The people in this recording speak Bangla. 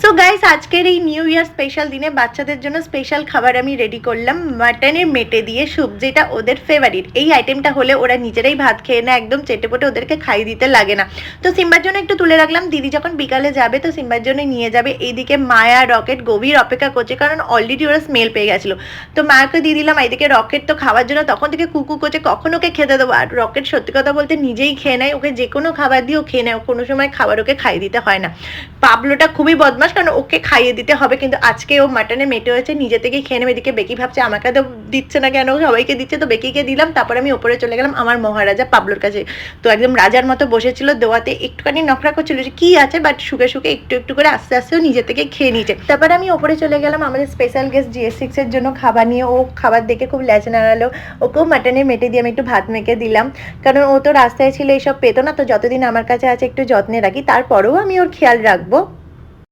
সো গাইস, আজকের এই নিউ ইয়ার স্পেশাল দিনে বাচ্চাদের জন্য স্পেশাল খাবার আমি রেডি করলাম মাটনের মেটে দিয়ে স্যুপ, যেটা ওদের ফেভারিট। এই আইটেমটা হলে ওরা নিজেরাই ভাত খেয়ে না, একদম চেটেপটে, ওদেরকে খাইয়ে দিতে লাগে না। তো সিম্বার জন্য একটু তুলে রাখলাম, দিদি যখন বিকালে যাবে তো সিম্বার জন্য নিয়ে যাবে। এইদিকে মায়া রকেট গভীর অপেক্ষা করছে, কারণ অলরেডি ওরা স্মেল পেয়ে গেছিলো। তো মায়াকে দিয়ে দিলাম, এইদিকে রকেট তো খাওয়ার জন্য তখন থেকে কুকু করছে কখন ওকে খেতে দেবো। আর রকেট সত্যি কথা বলতে নিজেই খেয়ে নেয়, ওকে যে কোনো খাবার দিয়ে ও খেয়ে নেয়, কোনো সময় খাবার ওকে খাইয়ে দিতে হয় না। পাবলোটা খুবই বদমাস, কারণ ওকে খাইয়ে দিতে হবে, কিন্তু আজকে ও মাটনে মেটে হয়েছে, নিজে থেকেই খেয়ে নেবে। এদিকে বেকি ভাবছে আমাকে তো দিচ্ছে না কেন, সবাইকে দিচ্ছে। তো বেকিকে দিলাম, তারপর আমি ওপরে চলে গেলাম আমার মহারাজা পাবলোর কাছে। তো একদম রাজার মতো বসেছিল দোয়াতে, একটুখানি নখরা করছিল যে কি আছে, বাট শুকে শুকে একটু একটু করে আস্তে আস্তেও নিজে থেকে খেয়ে নিয়েছে। তারপর আমি ওপরে চলে গেলাম আমাদের স্পেশাল গেস্ট GS6 এর জন্য খাবার নিয়ে। ও খাবার দেখে খুব ল্যাচ নাড়ালো, ওকেও মাটনে মেটে দিয়ে আমি একটু ভাত মেখে দিলাম, কারণ ও তো রাস্তায় ছিল, এইসব পেতো না। তো যতদিন আমার কাছে আছে একটু যত্নে রাখি, তারপরেও আমি ওর খেয়াল রাখবো।